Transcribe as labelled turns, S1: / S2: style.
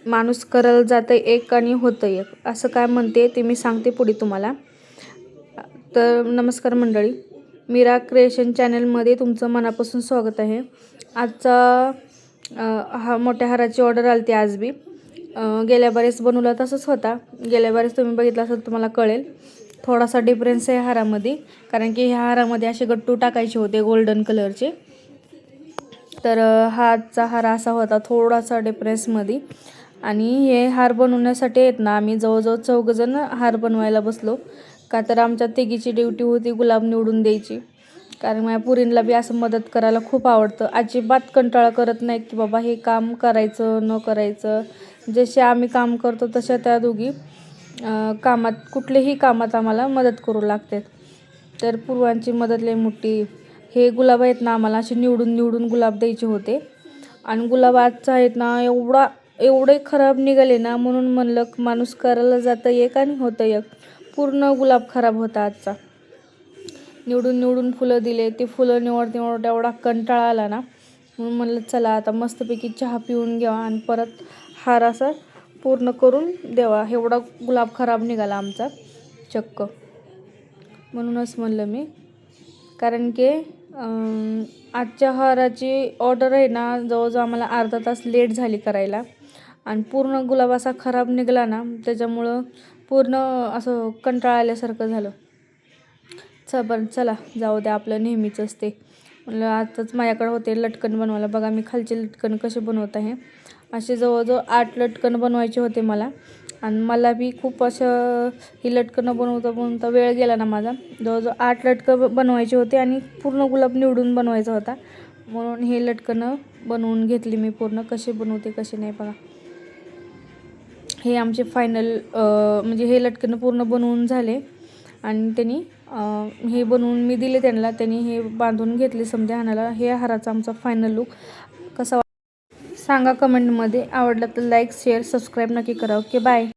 S1: माणूस करायला जातं एक आणि होतं एक, असं काय म्हणते ते मी सांगते पुढे तुम्हाला. तर नमस्कार मंडळी, मीरा क्रिएशन चॅनलमध्ये तुमचं मनापासून स्वागत आहे. आजचा हा मोठ्या हाराची ऑर्डर आली होती आज बी. गेल्या बारीस बनवला तसंच होता. गेल्या बारीस तुम्ही बघितलं असेल तुम्हाला कळेल. थोडासा डिफरन्स आहे हारामध्ये, कारण की ह्या हारामध्ये असे गट्टू टाकायचे होते गोल्डन कलरचे. तर हा आजचा हार असा होता थोडासा डिफरन्समध्ये. आणि हे हार बनवण्यासाठी आहेत ना, आम्ही जवळजवळ 4 जण हार बनवायला बसलो. का तर आमच्या तिघीची ड्युटी होती गुलाब निवडून द्यायची. कारण माझ्या पुरींला बी असं मदत करायला खूप आवडतं. अजिबात कंटाळा करत नाहीत की बाबा हे काम करायचं न करायचं. जसे आम्ही काम करतो तशा त्या दोघी कामात, कुठल्याही कामात आम्हाला मदत करू लागतात. तर पूर्वांची मदत लई मोठी. हे गुलाब आहेत ना, आम्हाला असे निवडून निवडून गुलाब द्यायचे होते. आणि गुलाब आजचा आहेत ना एवढे खराब निघाले ना, म्हणून म्हणलं माणूस करायला जातं एक आणि होतं एक. पूर्ण गुलाब खराब होता आजचा. निवडून निवडून फुलं दिले, ते फुलं निवड एवढा कंटाळा आला ना, म्हणून म्हणलं चला आता मस्तपैकी चहा पिऊन घ्यावा आणि परत हार असा पूर्ण करून द्यावा. एवढा गुलाब खराब निघाला आमचा चक्क. म्हणूनच म्हणलं मी, कारण की आजच्या हाराची ऑर्डर आहे ना, जवळजवळ आम्हाला अर्धा तास लेट झाली करायला. आणि पूर्ण गुलाब असा खराब निघाला ना, त्याच्यामुळं पूर्ण असं कंटाळा आल्यासारखं झालं. चला जाऊ द्या, आपलं नेहमीचंच ते. म्हणलं आताच माझ्याकडे होते लटकन बनवायला. बघा मी खालचे लटकन कसे बनवत आहे. असे जवळजवळ 8 लटकन बनवायचे होते मला. आणि मला बी खूप असं ही लटकनं बनवता वेळ गेला ना माझा. जवळजवळ 8 लटकं बनवायचे होते आणि पूर्ण गुलाब निवडून बनवायचा होता. म्हणून हे लटकनं बनवून घेतली मी पूर्ण. कसे बनवते कसे नाही बघा. हे आमचे फायनल म्हणजे हे लटकनं पूर्ण बनवून झाले. आणि त्यांनी हे बनवून मी दिले त्यांना. त्यांनी हे बांधून घेतले समजा हाराला. हे हाराचा आमचा फायनल लुक कसा सांगा कमेंटमध्ये. आवडला तर लाईक शेअर सबस्क्राईब नक्की करा. Okay bye.